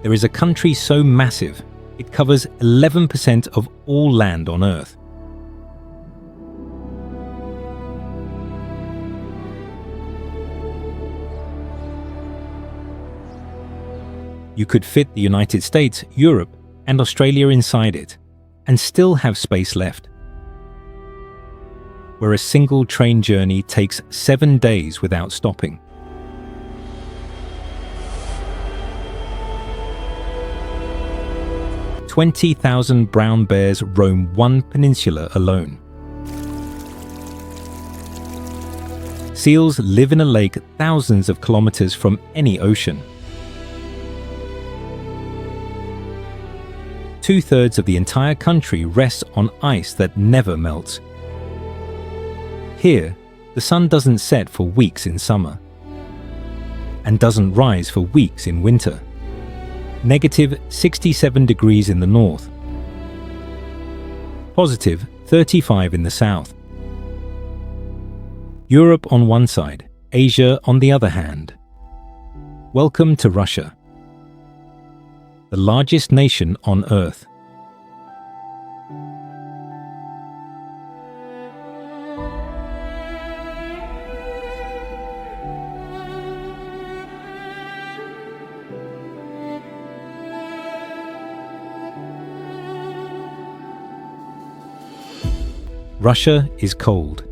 There is a country so massive, it covers 11% of all land on Earth. You could fit the United States, Europe, and Australia inside it, and still have space left. Where a single train journey takes 7 days without stopping. "20,000 brown bears roam one peninsula alone. Seals live in a lake thousands of kilometers from any ocean. 2/3 of the entire country rests on ice that never melts. Here, the sun doesn't set for weeks in summer, and doesn't rise for weeks in winter. Negative 67 degrees in the north. Positive 35 in the south. Europe on one side, Asia on the other hand. Welcome to Russia, the largest nation on Earth. Russia is cold,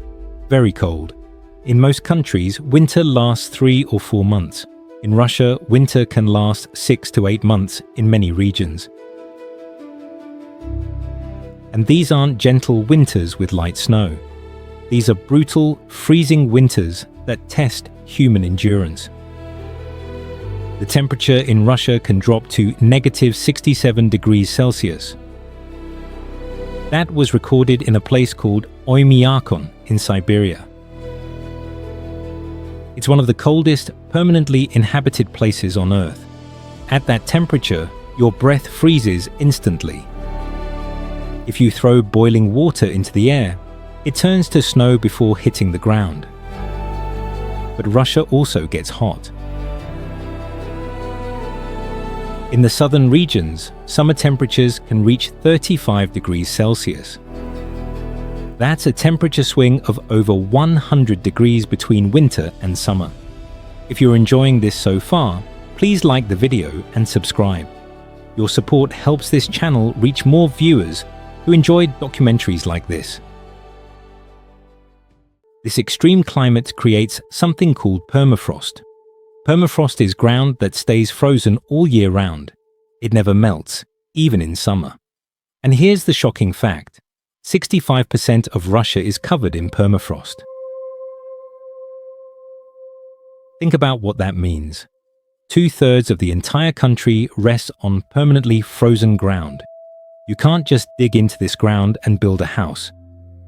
very cold. In most countries, winter lasts 3 or 4 months. In Russia, winter can last 6 to 8 months in many regions. And these aren't gentle winters with light snow. These are brutal, freezing winters that test human endurance. The temperature in Russia can drop to negative 67 degrees Celsius. That was recorded in a place called Oymyakon in Siberia. It's one of the coldest, permanently inhabited places on Earth. At that temperature, your breath freezes instantly. If you throw boiling water into the air, it turns to snow before hitting the ground. But Russia also gets hot. In the southern regions, summer temperatures can reach 35 degrees Celsius. That's a temperature swing of over 100 degrees between winter and summer. If you're enjoying this so far, please like the video and subscribe. Your support helps this channel reach more viewers who enjoy documentaries like this. This extreme climate creates something called permafrost. Permafrost is ground that stays frozen all year round. It never melts, even in summer. And here's the shocking fact: 65% of Russia is covered in permafrost. Think about what that means. 2/3 of the entire country rests on permanently frozen ground. You can't just dig into this ground and build a house.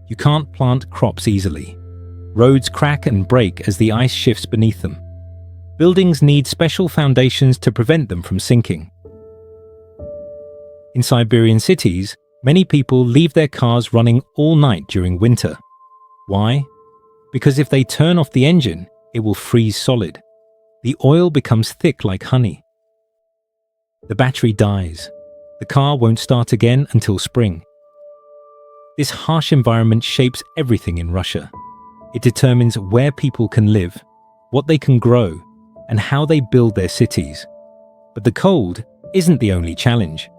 You can't plant crops easily. Roads crack and break as the ice shifts beneath them. Buildings need special foundations to prevent them from sinking. In Siberian cities, many people leave their cars running all night during winter. Why? Because if they turn off the engine, it will freeze solid. The oil becomes thick like honey. The battery dies. The car won't start again until spring. This harsh environment shapes everything in Russia. It determines where people can live, what they can grow, and how they build their cities. But the cold isn't the only challenge.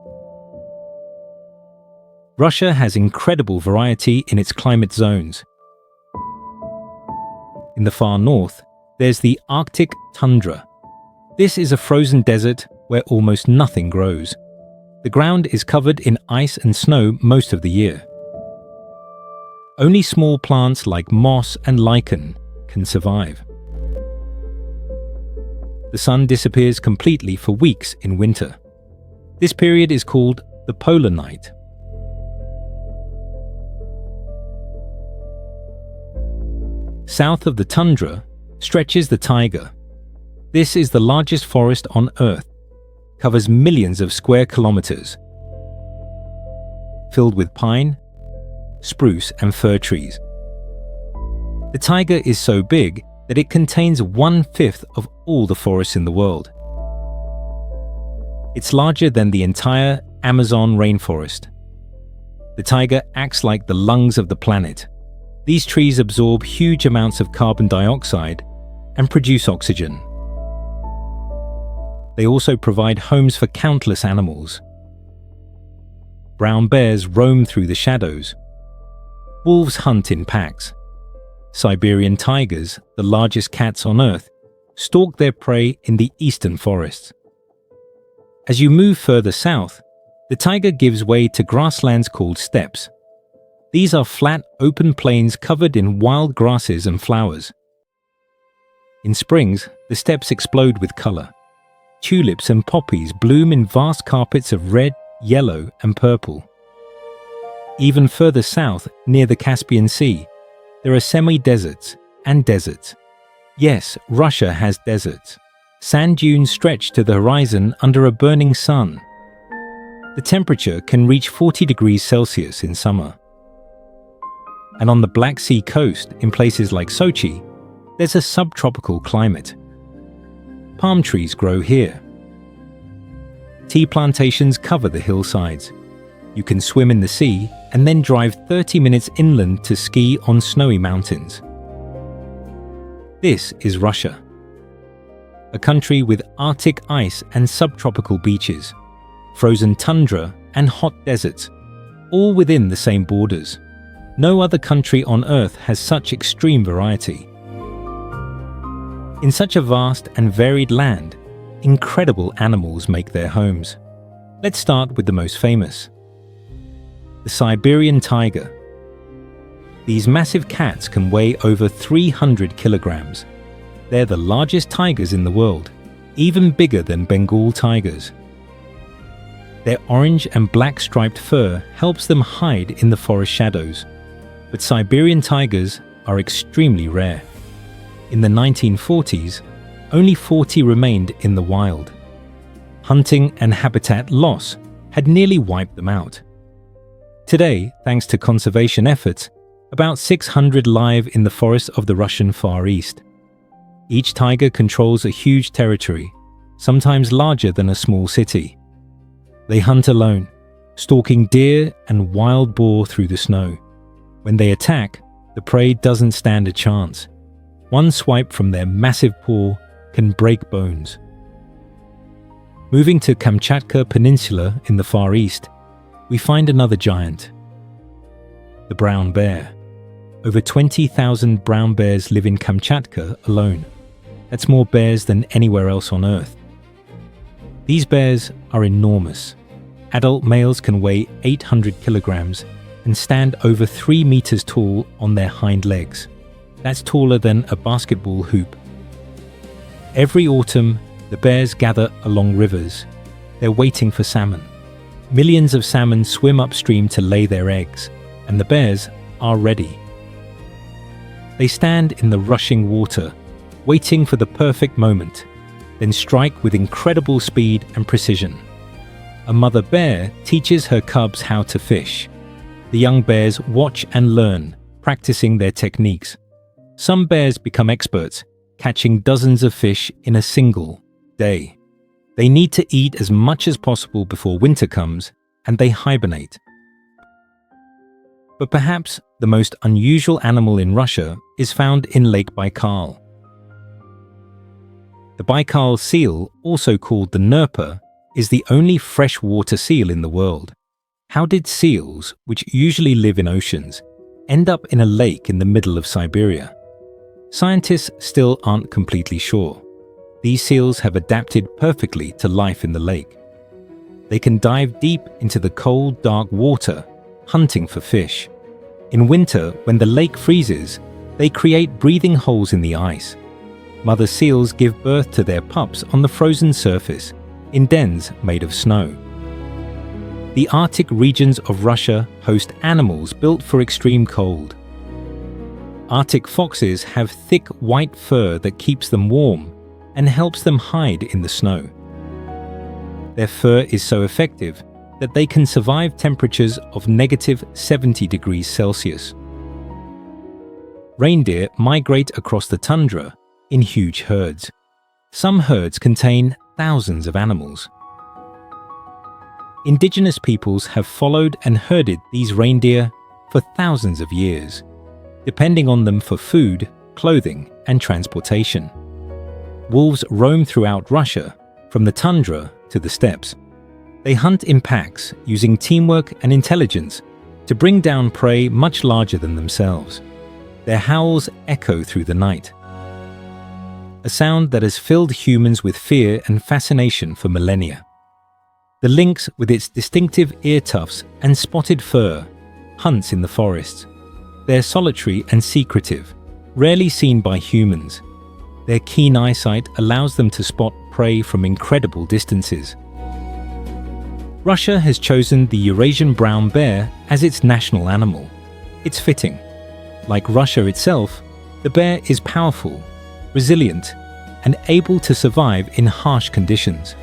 Russia has incredible variety in its climate zones. In the far north, there's the Arctic tundra. This is a frozen desert where almost nothing grows. The ground is covered in ice and snow most of the year. Only small plants like moss and lichen can survive. The sun disappears completely for weeks in winter. This period is called the polar night. South of the tundra stretches the taiga. This is the largest forest on Earth, covers millions of square kilometers, filled with pine, spruce and fir trees. The taiga is so big that it contains 1/5 of all the forests in the world. It's larger than the entire Amazon rainforest. The taiga acts like the lungs of the planet. These trees absorb huge amounts of carbon dioxide and produce oxygen. They also provide homes for countless animals. Brown bears roam through the shadows. Wolves hunt in packs. Siberian tigers, the largest cats on Earth, stalk their prey in the eastern forests. As you move further south, the taiga gives way to grasslands called steppes. These are flat, open plains covered in wild grasses and flowers. In springs, the steppes explode with color. Tulips and poppies bloom in vast carpets of red, yellow, and purple. Even further south, near the Caspian Sea, there are semi-deserts and deserts. Yes, Russia has deserts. Sand dunes stretch to the horizon under a burning sun. The temperature can reach 40 degrees Celsius in summer. And on the Black Sea coast, in places like Sochi, there's a subtropical climate. Palm trees grow here. Tea plantations cover the hillsides. You can swim in the sea and then drive 30 minutes inland to ski on snowy mountains. This is Russia, a country with Arctic ice and subtropical beaches, frozen tundra and hot deserts, all within the same borders. No other country on Earth has such extreme variety. In such a vast and varied land, incredible animals make their homes. Let's start with the most famous. The Siberian tiger. These massive cats can weigh over 300 kilograms. They're the largest tigers in the world, even bigger than Bengal tigers. Their orange and black striped fur helps them hide in the forest shadows. But Siberian tigers are extremely rare. In the 1940s, only 40 remained in the wild. Hunting and habitat loss had nearly wiped them out. Today, thanks to conservation efforts, about 600 live in the forests of the Russian Far East. Each tiger controls a huge territory, sometimes larger than a small city. They hunt alone, stalking deer and wild boar through the snow. When they attack, the prey doesn't stand a chance. One swipe from their massive paw can break bones. Moving to Kamchatka Peninsula in the Far East, we find another giant, the brown bear. Over 20,000 brown bears live in Kamchatka alone. That's more bears than anywhere else on Earth. These bears are enormous. Adult males can weigh 800 kilograms and stand over 3 meters tall on their hind legs. That's taller than a basketball hoop. Every autumn, the bears gather along rivers. They're waiting for salmon. Millions of salmon swim upstream to lay their eggs, and the bears are ready. They stand in the rushing water, waiting for the perfect moment, then strike with incredible speed and precision. A mother bear teaches her cubs how to fish. The young bears watch and learn, practicing their techniques. Some bears become experts, catching dozens of fish in a single day. They need to eat as much as possible before winter comes, and they hibernate. But perhaps the most unusual animal in Russia is found in Lake Baikal. The Baikal seal, also called the Nerpa, is the only freshwater seal in the world. How did seals, which usually live in oceans, end up in a lake in the middle of Siberia? Scientists still aren't completely sure. These seals have adapted perfectly to life in the lake. They can dive deep into the cold, dark water, hunting for fish. In winter, when the lake freezes, they create breathing holes in the ice. Mother seals give birth to their pups on the frozen surface, in dens made of snow. The Arctic regions of Russia host animals built for extreme cold. Arctic foxes have thick white fur that keeps them warm and helps them hide in the snow. Their fur is so effective that they can survive temperatures of negative 70 degrees Celsius. Reindeer migrate across the tundra in huge herds. Some herds contain thousands of animals. Indigenous peoples have followed and herded these reindeer for thousands of years, depending on them for food, clothing, and transportation. Wolves roam throughout Russia, from the tundra to the steppes. They hunt in packs, using teamwork and intelligence to bring down prey much larger than themselves. Their howls echo through the night, a sound that has filled humans with fear and fascination for millennia. The lynx, with its distinctive ear tufts and spotted fur, hunts in the forests. They're solitary and secretive, rarely seen by humans. Their keen eyesight allows them to spot prey from incredible distances. Russia has chosen the Eurasian brown bear as its national animal. It's fitting. Like Russia itself, the bear is powerful, resilient, and able to survive in harsh conditions.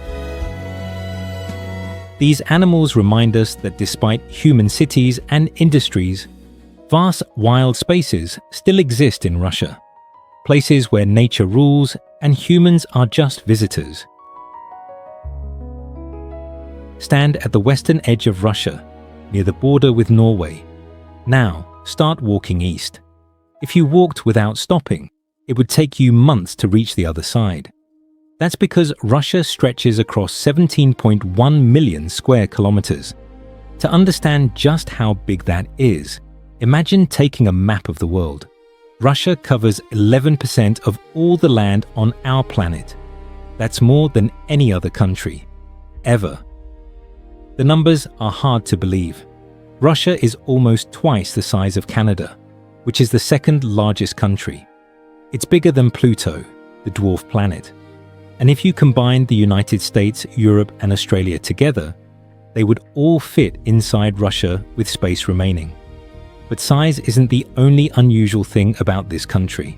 These animals remind us that despite human cities and industries, vast wild spaces still exist in Russia, places where nature rules and humans are just visitors. Stand at the western edge of Russia, near the border with Norway. Now, start walking east. If you walked without stopping, it would take you months to reach the other side. That's because Russia stretches across 17.1 million square kilometers. To understand just how big that is, imagine taking a map of the world. Russia covers 11% of all the land on our planet. That's more than any other country, ever. The numbers are hard to believe. Russia is almost twice the size of Canada, which is the second largest country. It's bigger than Pluto, the dwarf planet. And if you combine the United States, Europe, and Australia together, they would all fit inside Russia with space remaining. But size isn't the only unusual thing about this country.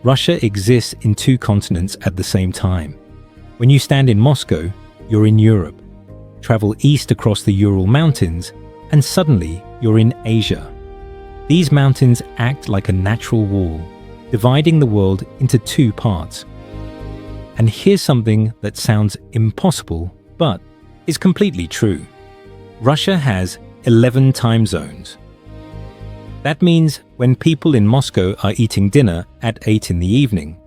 Russia exists in two continents at the same time. When you stand in Moscow, you're in Europe. Travel east across the Ural Mountains, and suddenly you're in Asia. These mountains act like a natural wall, dividing the world into two parts. And here's something that sounds impossible, but is completely true. Russia has 11 time zones. That means when people in Moscow are eating dinner at 8 in the evening,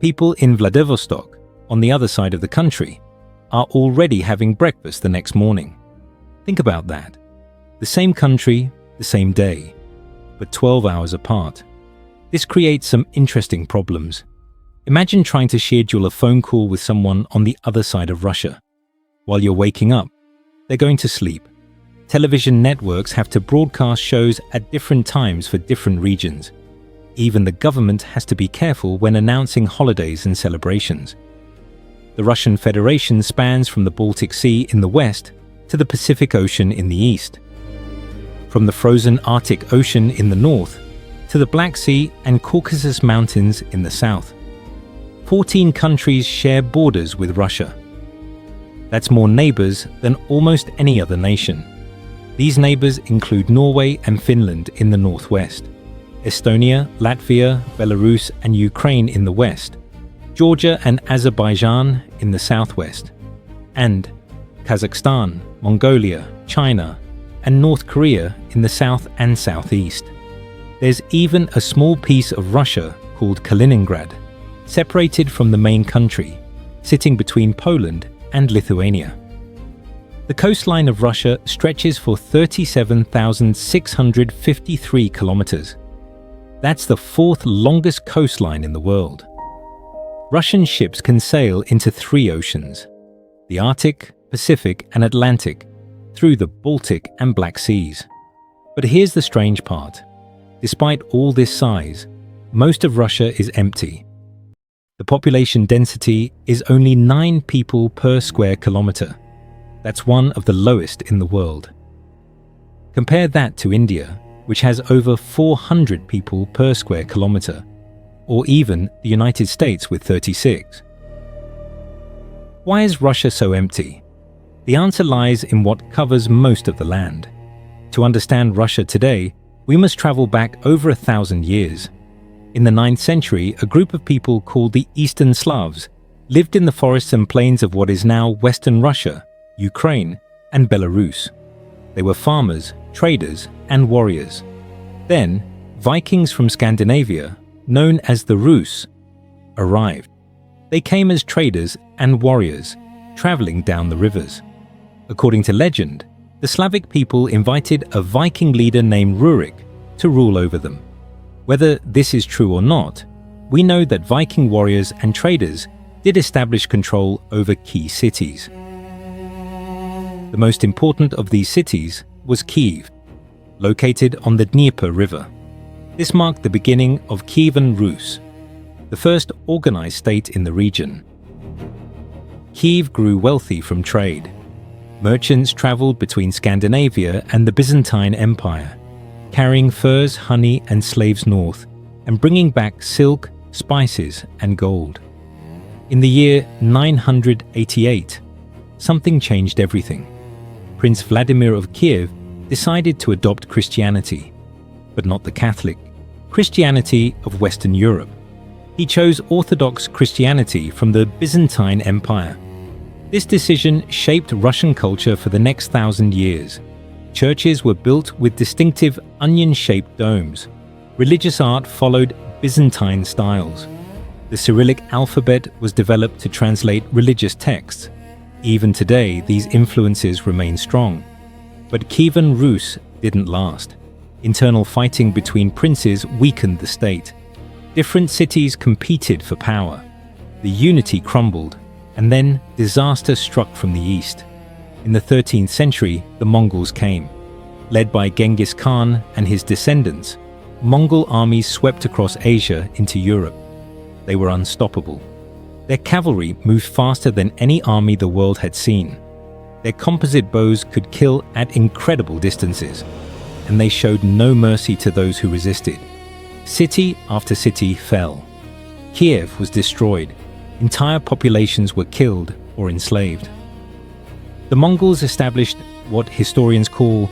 people in Vladivostok, on the other side of the country, are already having breakfast the next morning. Think about that. The same country, the same day, but 12 hours apart. This creates some interesting problems. Imagine trying to schedule a phone call with someone on the other side of Russia. While you're waking up, they're going to sleep. Television networks have to broadcast shows at different times for different regions. Even the government has to be careful when announcing holidays and celebrations. The Russian Federation spans from the Baltic Sea in the west to the Pacific Ocean in the east, from the frozen Arctic Ocean in the north to the Black Sea and Caucasus Mountains in the south. 14 countries share borders with Russia. That's more neighbors than almost any other nation. These neighbors include Norway and Finland in the northwest, Estonia, Latvia, Belarus, and Ukraine in the west, Georgia and Azerbaijan in the southwest, and Kazakhstan, Mongolia, China, and North Korea in the south and southeast. There's even a small piece of Russia called Kaliningrad, separated from the main country, sitting between Poland and Lithuania. The coastline of Russia stretches for 37,653 kilometers. That's the fourth longest coastline in the world. Russian ships can sail into 3 oceans, the Arctic, Pacific, and Atlantic, through the Baltic and Black Seas. But here's the strange part. Despite all this size, most of Russia is empty. The population density is only 9 people per square kilometer. That's one of the lowest in the world. Compare that to India, which has over 400 people per square kilometer, or even the United States with 36. Why is Russia so empty? The answer lies in what covers most of the land. To understand Russia today, we must travel back over 1,000 years. In the 9th century, a group of people called the Eastern Slavs lived in the forests and plains of what is now Western Russia, Ukraine, and Belarus. They were farmers, traders, and warriors. Then, Vikings from Scandinavia, known as the Rus, arrived. They came as traders and warriors, traveling down the rivers. According to legend, the Slavic people invited a Viking leader named Rurik to rule over them. Whether this is true or not, we know that Viking warriors and traders did establish control over key cities. The most important of these cities was Kiev, located on the Dnieper River. This marked the beginning of Kievan Rus, the first organized state in the region. Kiev grew wealthy from trade. Merchants traveled between Scandinavia and the Byzantine Empire, carrying furs, honey, and slaves north, and bringing back silk, spices, and gold. In the year 988, something changed everything. Prince Vladimir of Kiev decided to adopt Christianity, but not the Catholic Christianity of Western Europe. He chose Orthodox Christianity from the Byzantine Empire. This decision shaped Russian culture for the next 1,000 years. Churches were built with distinctive onion-shaped domes. Religious art followed Byzantine styles. The Cyrillic alphabet was developed to translate religious texts. Even today, these influences remain strong. But Kievan Rus didn't last. Internal fighting between princes weakened the state. Different cities competed for power. The unity crumbled, and then disaster struck from the east. In the 13th century, the Mongols came. Led by Genghis Khan and his descendants, Mongol armies swept across Asia into Europe. They were unstoppable. Their cavalry moved faster than any army the world had seen. Their composite bows could kill at incredible distances, and they showed no mercy to those who resisted. City after city fell. Kiev was destroyed. Entire populations were killed or enslaved. The Mongols established what historians call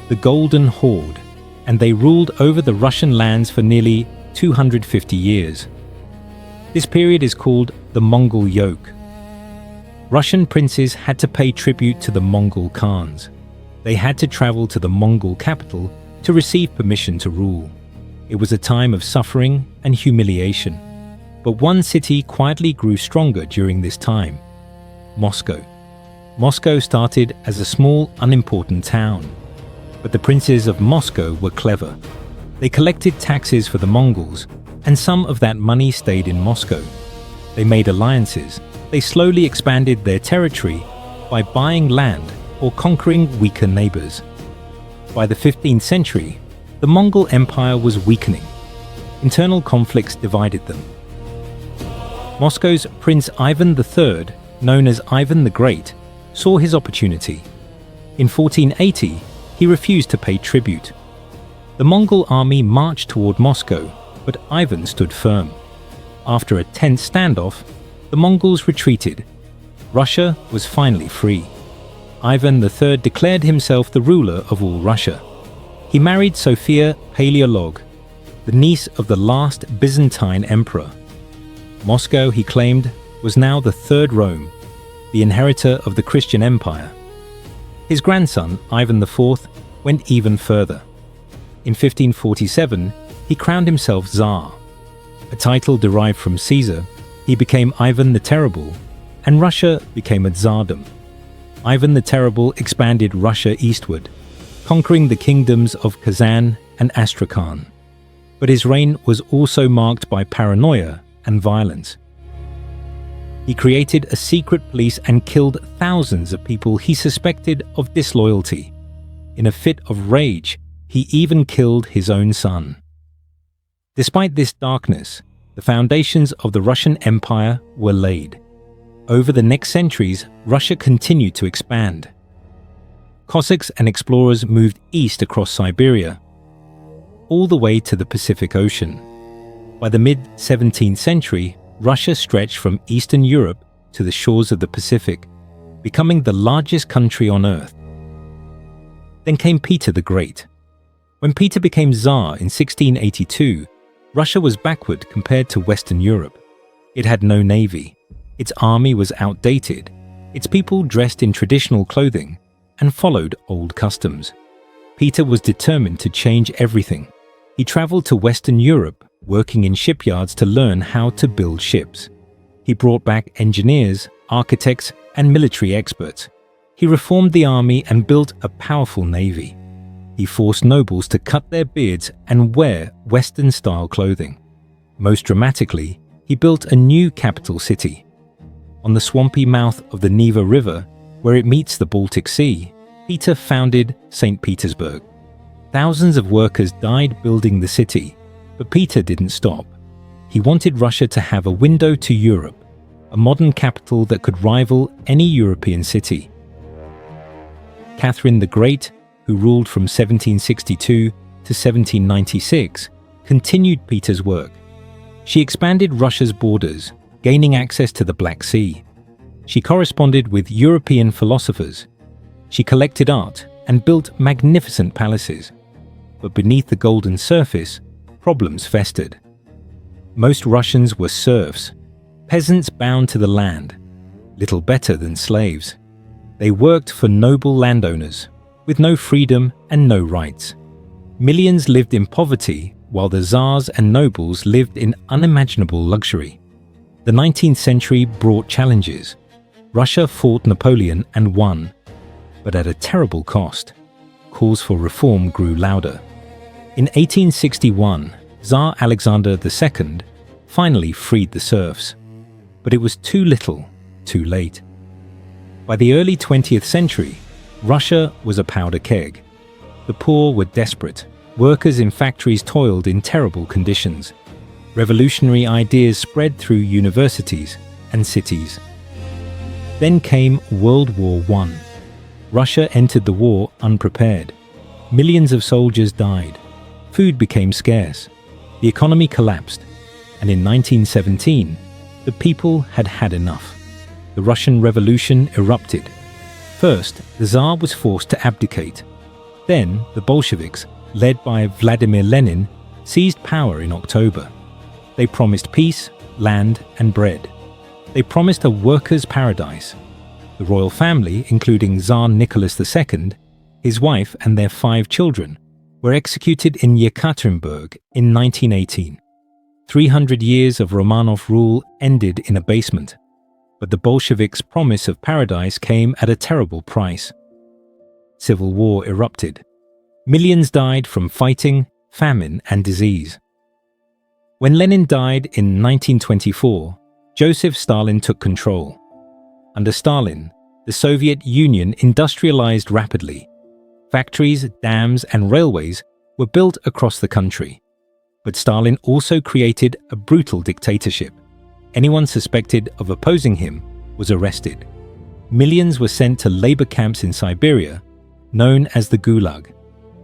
the Golden Horde, and they ruled over the Russian lands for nearly 250 years. This period is called the Mongol Yoke. Russian princes had to pay tribute to the Mongol Khans. They had to travel to the Mongol capital to receive permission to rule. It was a time of suffering and humiliation. But one city quietly grew stronger during this time: Moscow. Moscow started as a small, unimportant town. But the princes of Moscow were clever. They collected taxes for the Mongols, and some of that money stayed in Moscow. They made alliances. They slowly expanded their territory by buying land or conquering weaker neighbors. By the 15th century, the Mongol Empire was weakening. Internal conflicts divided them. Moscow's Prince Ivan III, known as Ivan the Great, saw his opportunity. In 1480, he refused to pay tribute. The Mongol army marched toward Moscow, but Ivan stood firm. After a tense standoff, the Mongols retreated. Russia was finally free. Ivan III declared himself the ruler of all Russia. He married Sophia Paleolog, the niece of the last Byzantine emperor. Moscow, he claimed, was now the third Rome, the inheritor of the Christian Empire. His grandson, Ivan IV, went even further. In 1547, he crowned himself Tsar. A title derived from Caesar, he became Ivan the Terrible, and Russia became a Tsardom. Ivan the Terrible expanded Russia eastward, conquering the kingdoms of Kazan and Astrakhan. But his reign was also marked by paranoia and violence. He created a secret police and killed thousands of people he suspected of disloyalty. In a fit of rage, he even killed his own son. Despite this darkness, the foundations of the Russian Empire were laid. Over the next centuries, Russia continued to expand. Cossacks and explorers moved east across Siberia, all the way to the Pacific Ocean. By the mid-17th century, Russia stretched from Eastern Europe to the shores of the Pacific, becoming the largest country on Earth. Then came Peter the Great. When Peter became Tsar in 1682, Russia was backward compared to Western Europe. It had no navy. Its army was outdated. Its people dressed in traditional clothing, and followed old customs. Peter was determined to change everything. He traveled to Western Europe, working in shipyards to learn how to build ships. He brought back engineers, architects, and military experts. He reformed the army and built a powerful navy. He forced nobles to cut their beards and wear Western-style clothing. Most dramatically, he built a new capital city. On the swampy mouth of the Neva River, where it meets the Baltic Sea, Peter founded St. Petersburg. Thousands of workers died building the city, but Peter didn't stop. He wanted Russia to have a window to Europe, a modern capital that could rival any European city. Catherine the Great, who ruled from 1762 to 1796, continued Peter's work. She expanded Russia's borders, gaining access to the Black Sea. She corresponded with European philosophers. She collected art and built magnificent palaces. But beneath the golden surface, problems festered. Most Russians were serfs, peasants bound to the land, little better than slaves. They worked for noble landowners, with no freedom and no rights. Millions lived in poverty, while the czars and nobles lived in unimaginable luxury. The 19th century brought challenges. Russia fought Napoleon and won, but at a terrible cost. Calls for reform grew louder. In 1861, Tsar Alexander II finally freed the serfs. But it was too little, too late. By the early 20th century, Russia was a powder keg. The poor were desperate. Workers in factories toiled in terrible conditions. Revolutionary ideas spread through universities and cities. Then came World War I. Russia entered the war unprepared. Millions of soldiers died. Food became scarce. The economy collapsed. And in 1917, the people had had enough. The Russian Revolution erupted. First, the Tsar was forced to abdicate. Then, the Bolsheviks, led by Vladimir Lenin, seized power in October. They promised peace, land, and bread. They promised a workers' paradise. The royal family, including Tsar Nicholas II, his wife, and their 5 children, were executed in Yekaterinburg in 1918. 300 years of Romanov rule ended in abasement. But the Bolsheviks' promise of paradise came at a terrible price. Civil war erupted. Millions died from fighting, famine, and disease. When Lenin died in 1924, Joseph Stalin took control. Under Stalin, the Soviet Union industrialized rapidly. Factories, dams, and railways were built across the country. But Stalin also created a brutal dictatorship. Anyone suspected of opposing him was arrested. Millions were sent to labor camps in Siberia, known as the Gulag.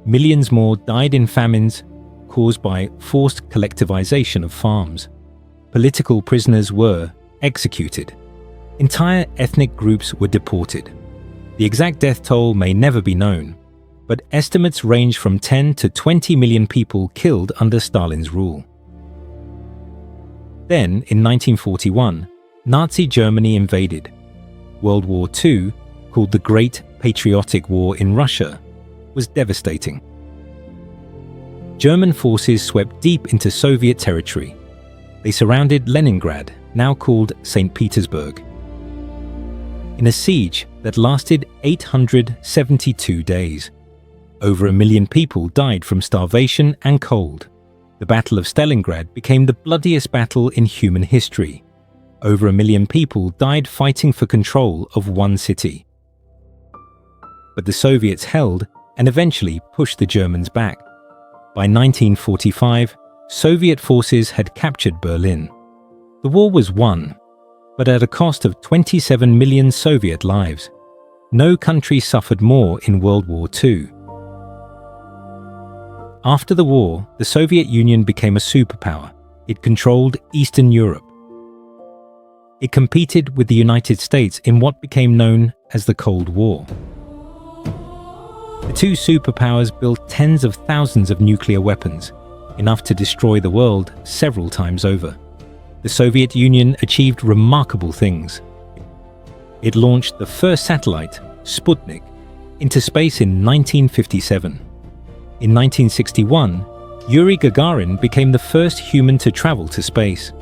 Millions more died in famines caused by forced collectivization of farms. Political prisoners were executed. Entire ethnic groups were deported. The exact death toll may never be known, but estimates range from 10 to 20 million people killed under Stalin's rule. Then, in 1941, Nazi Germany invaded. World War II, called the Great Patriotic War in Russia, was devastating. German forces swept deep into Soviet territory. They surrounded Leningrad, now called St. Petersburg. In a siege that lasted 872 days, over 1 million people died from starvation and cold. The Battle of Stalingrad became the bloodiest battle in human history. Over 1 million people died fighting for control of one city. But the Soviets held and eventually pushed the Germans back. By 1945, Soviet forces had captured Berlin. The war was won, but at a cost of 27 million Soviet lives. No country suffered more in World War II. After the war, the Soviet Union became a superpower. It controlled Eastern Europe. It competed with the United States in what became known as the Cold War. The two superpowers built tens of thousands of nuclear weapons, enough to destroy the world several times over. The Soviet Union achieved remarkable things. It launched the first satellite, Sputnik, into space in 1957. In 1961, Yuri Gagarin became the first human to travel to space.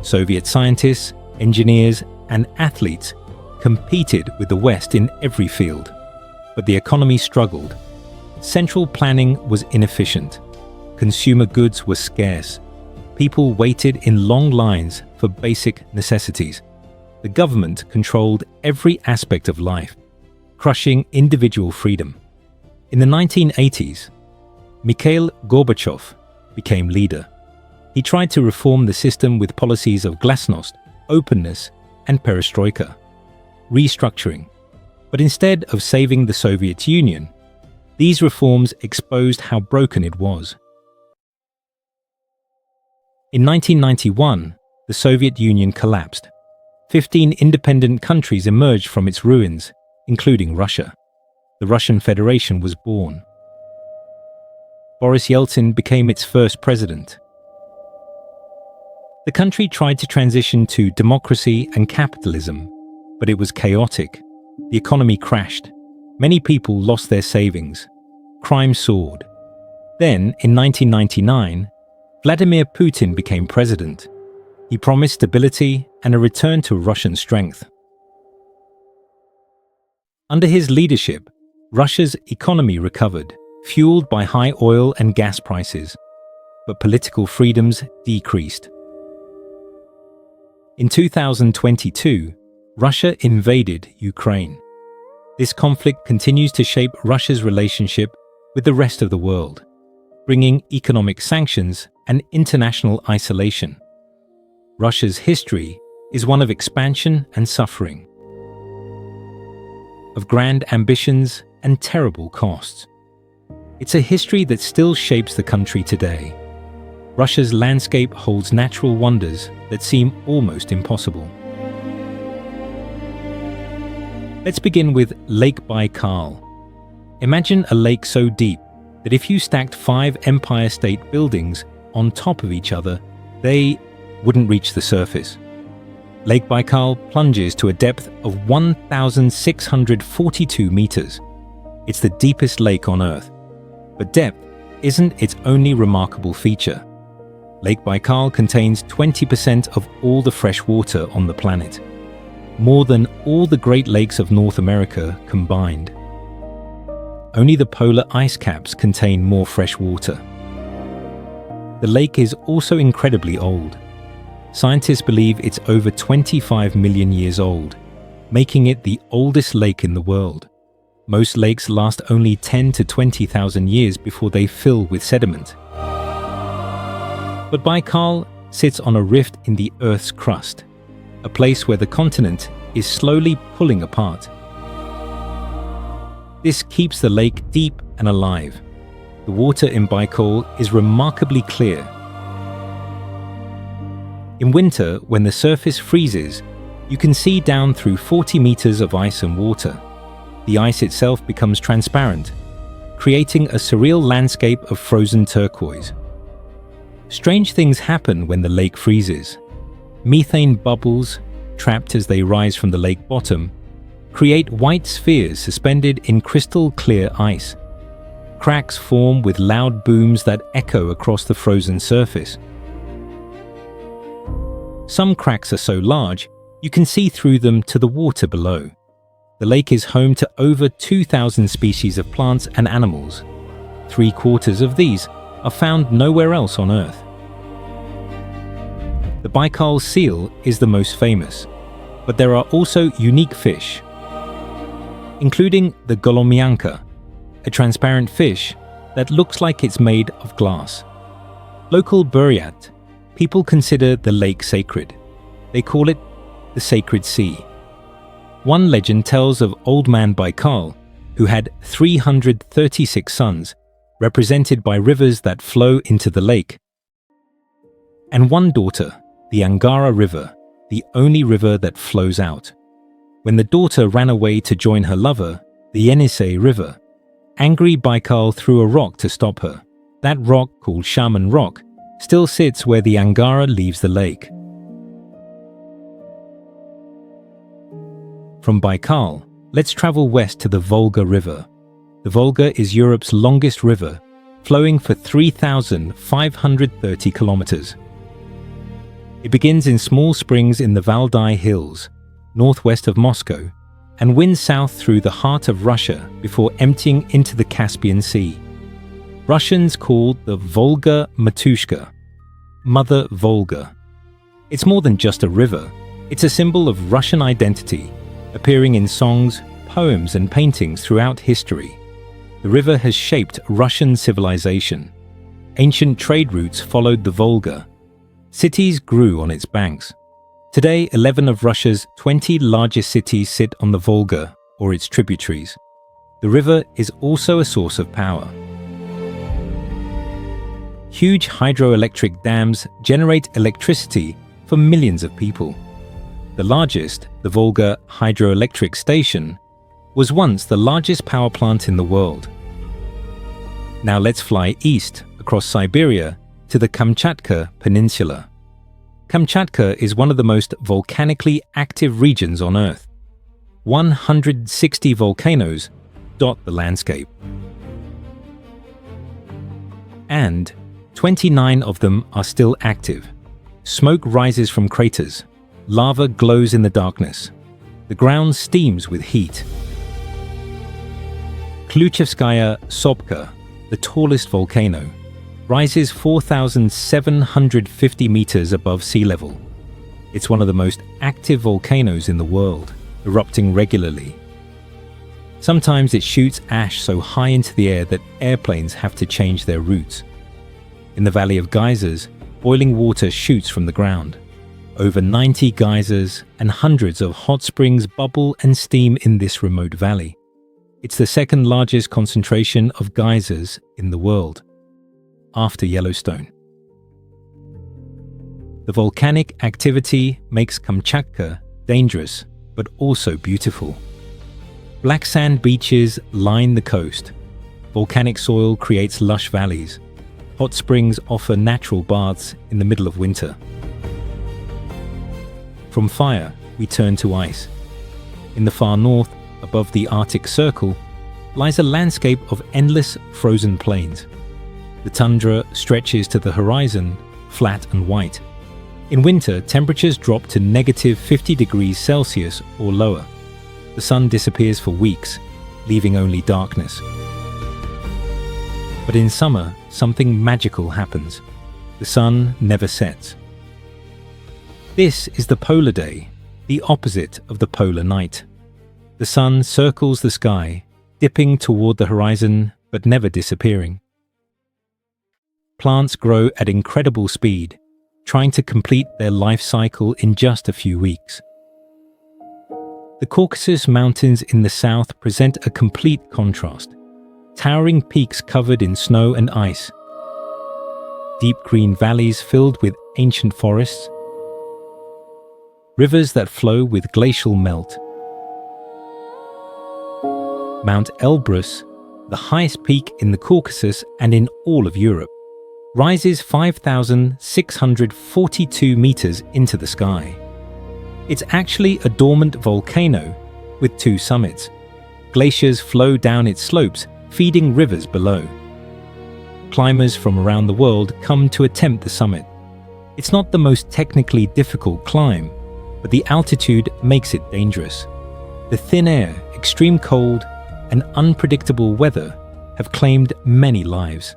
Soviet scientists, engineers, and athletes competed with the West in every field, but the economy struggled. Central planning was inefficient. Consumer goods were scarce. People waited in long lines for basic necessities. The government controlled every aspect of life, crushing individual freedom. In the 1980s, Mikhail Gorbachev became leader. He tried to reform the system with policies of glasnost, openness, and perestroika, restructuring. But instead of saving the Soviet Union, these reforms exposed how broken it was. In 1991, the Soviet Union collapsed. 15 independent countries emerged from its ruins, including Russia. The Russian Federation was born. Boris Yeltsin became its first president. The country tried to transition to democracy and capitalism, but it was chaotic. The economy crashed. Many people lost their savings. Crime soared. Then, in 1999, Vladimir Putin became president. He promised stability and a return to Russian strength. Under his leadership, Russia's economy recovered, fueled by high oil and gas prices, but political freedoms decreased. In 2022, Russia invaded Ukraine. This conflict continues to shape Russia's relationship with the rest of the world, bringing economic sanctions and international isolation. Russia's history is one of expansion and suffering, of grand ambitions and terrible costs. It's a history that still shapes the country today. Russia's landscape holds natural wonders that seem almost impossible. Let's begin with Lake Baikal. Imagine a lake so deep that if you stacked 5 Empire State Buildings on top of each other, they wouldn't reach the surface. Lake Baikal plunges to a depth of 1,642 meters. It's the deepest lake on Earth. But depth isn't its only remarkable feature. Lake Baikal contains 20% of all the fresh water on the planet, more than all the Great Lakes of North America combined. Only the polar ice caps contain more fresh water. The lake is also incredibly old. Scientists believe it's over 25 million years old, making it the oldest lake in the world. Most lakes last only 10 to 20,000 years before they fill with sediment. But Baikal sits on a rift in the Earth's crust, a place where the continent is slowly pulling apart. This keeps the lake deep and alive. The water in Baikal is remarkably clear. In winter, when the surface freezes, you can see down through 40 meters of ice and water. The ice itself becomes transparent, creating a surreal landscape of frozen turquoise. Strange things happen when the lake freezes. Methane bubbles, trapped as they rise from the lake bottom, create white spheres suspended in crystal clear ice. Cracks form with loud booms that echo across the frozen surface. Some cracks are so large, you can see through them to the water below. The lake is home to over 2,000 species of plants and animals. 3/4 of these are found nowhere else on Earth. The Baikal seal is the most famous, but there are also unique fish, including the golomyanka, a transparent fish that looks like it's made of glass. Local Buryat people consider the lake sacred. They call it the Sacred Sea. One legend tells of Old Man Baikal, who had 336 sons, represented by rivers that flow into the lake, and one daughter, the Angara River, the only river that flows out. When the daughter ran away to join her lover, the Yenisei River, angry Baikal threw a rock to stop her. That rock, called Shaman Rock, still sits where the Angara leaves the lake. From Baikal, let's travel west to the Volga River. The Volga is Europe's longest river, flowing for 3,530 kilometers. It begins in small springs in the Valdai Hills, northwest of Moscow, and winds south through the heart of Russia before emptying into the Caspian Sea. Russians call the Volga Matushka, Mother Volga. It's more than just a river, it's a symbol of Russian identity, appearing in songs, poems, and paintings throughout history. The river has shaped Russian civilization. Ancient trade routes followed the Volga. Cities grew on its banks. Today, 11 of Russia's 20 largest cities sit on the Volga or its tributaries. The river is also a source of power. Huge hydroelectric dams generate electricity for millions of people. The largest, the Volga Hydroelectric Station, was once the largest power plant in the world. Now let's fly east across Siberia to the Kamchatka Peninsula. Kamchatka is one of the most volcanically active regions on Earth. 160 volcanoes dot the landscape. And 29 of them are still active. Smoke rises from craters. Lava glows in the darkness. The ground steams with heat. Kluchevskaya Sopka, the tallest volcano, rises 4,750 meters above sea level. It's one of the most active volcanoes in the world, erupting regularly. Sometimes it shoots ash so high into the air that airplanes have to change their routes. In the Valley of Geysers, boiling water shoots from the ground. Over 90 geysers and hundreds of hot springs bubble and steam in this remote valley. It's the second largest concentration of geysers in the world, after Yellowstone. The volcanic activity makes Kamchatka dangerous, but also beautiful. Black sand beaches line the coast. Volcanic soil creates lush valleys. Hot springs offer natural baths in the middle of winter. From fire, we turn to ice. In the far north, above the Arctic Circle, lies a landscape of endless frozen plains. The tundra stretches to the horizon, flat and white. In winter, temperatures drop to negative 50 degrees Celsius or lower. The sun disappears for weeks, leaving only darkness. But in summer, something magical happens. The sun never sets. This is the polar day, the opposite of the polar night. The sun circles the sky, dipping toward the horizon but never disappearing. Plants grow at incredible speed, trying to complete their life cycle in just a few weeks. The Caucasus Mountains in the south present a complete contrast. Towering peaks covered in snow and ice. Deep green valleys filled with ancient forests. Rivers that flow with glacial melt. Mount Elbrus, the highest peak in the Caucasus and in all of Europe, rises 5,642 meters into the sky. It's actually a dormant volcano with two summits. Glaciers flow down its slopes, feeding rivers below. Climbers from around the world come to attempt the summit. It's not the most technically difficult climb, but the altitude makes it dangerous. The thin air, extreme cold, and unpredictable weather have claimed many lives.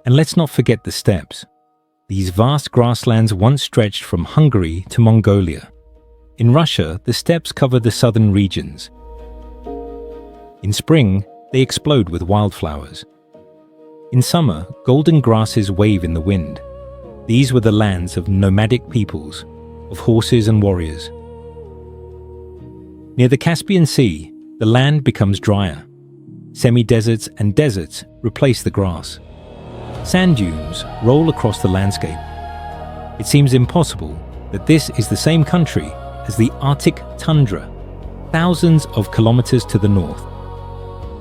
And let's not forget the steppes. These vast grasslands once stretched from Hungary to Mongolia. In Russia, the steppes cover the southern regions. In spring, they explode with wildflowers. In summer, golden grasses wave in the wind. These were the lands of nomadic peoples, of horses and warriors. Near the Caspian Sea, the land becomes drier. Semi-deserts and deserts replace the grass. Sand dunes roll across the landscape. It seems impossible that this is the same country as the Arctic tundra, thousands of kilometers to the north.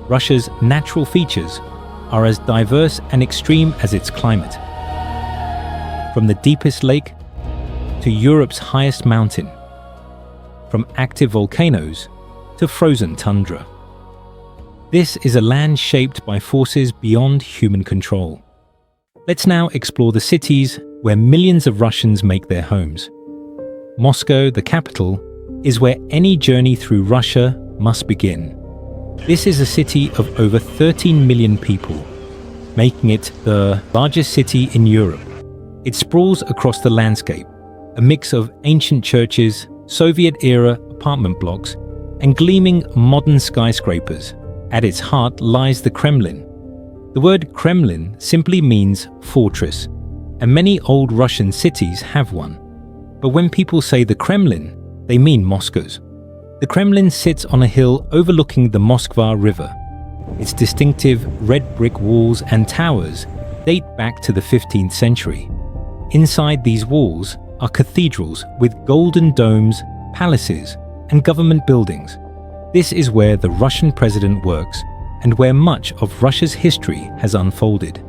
Russia's natural features are as diverse and extreme as its climate. From the deepest lake to Europe's highest mountain, from active volcanoes to frozen tundra. This is a land shaped by forces beyond human control. Let's now explore the cities where millions of Russians make their homes. Moscow, the capital, is where any journey through Russia must begin. This is a city of over 13 million people, making it the largest city in Europe. It sprawls across the landscape, a mix of ancient churches, Soviet-era apartment blocks, and gleaming modern skyscrapers. At its heart lies the Kremlin. The word Kremlin simply means fortress, and many old Russian cities have one. But when people say the Kremlin, they mean Moscow's. The Kremlin sits on a hill overlooking the Moskva River. Its distinctive red brick walls and towers date back to the 15th century. Inside these walls are cathedrals with golden domes, palaces, and government buildings. This is where the Russian president works and where much of Russia's history has unfolded.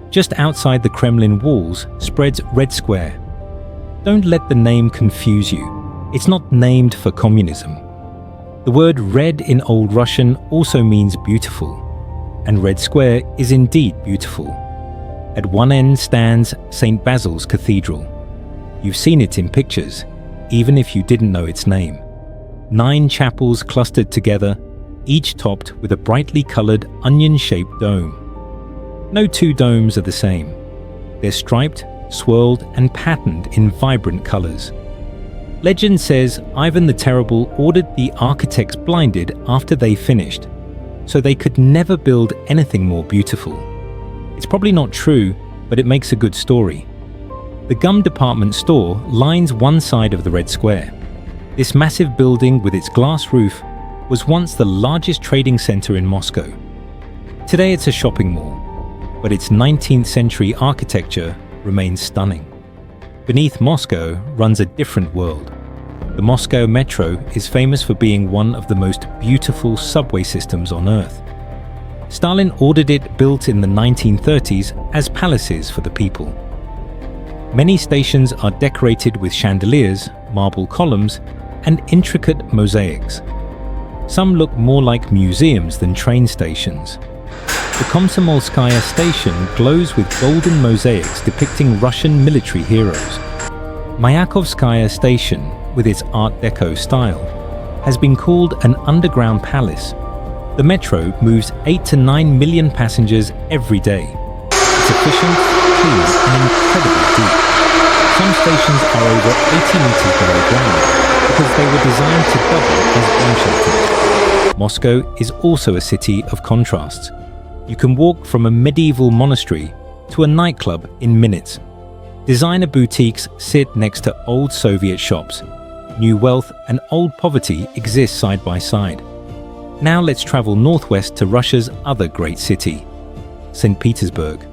Just outside the Kremlin walls spreads Red Square. Don't let the name confuse you. It's not named for communism. The word red in Old Russian also means beautiful, and Red Square is indeed beautiful. At one end stands St. Basil's Cathedral. You've seen it in pictures, even if you didn't know its name. 9 chapels clustered together, each topped with a brightly colored onion-shaped dome. No two domes are the same. They're striped, swirled, and patterned in vibrant colors. Legend says Ivan the Terrible ordered the architects blinded after they finished, so they could never build anything more beautiful. It's probably not true, but it makes a good story. The gum department store lines one side of the Red Square. This massive building with its glass roof was once the largest trading center in Moscow. Today it's a shopping mall, but its 19th century architecture remains stunning. Beneath Moscow runs a different world. The Moscow Metro is famous for being one of the most beautiful subway systems on Earth. Stalin ordered it built in the 1930s as palaces for the people. Many stations are decorated with chandeliers, marble columns, and intricate mosaics. Some look more like museums than train stations. The Komsomolskaya station glows with golden mosaics depicting Russian military heroes. Mayakovskaya station, with its Art Deco style, has been called an underground palace. The metro moves 8 to 9 million passengers every day. It's efficient, clean, and incredibly deep. Some stations are over 80 meters below ground because they were designed to double as bomb shelters. Moscow is also a city of contrasts. You can walk from a medieval monastery to a nightclub in minutes. Designer boutiques sit next to old Soviet shops. New wealth and old poverty exist side by side. Now let's travel northwest to Russia's other great city, St. Petersburg.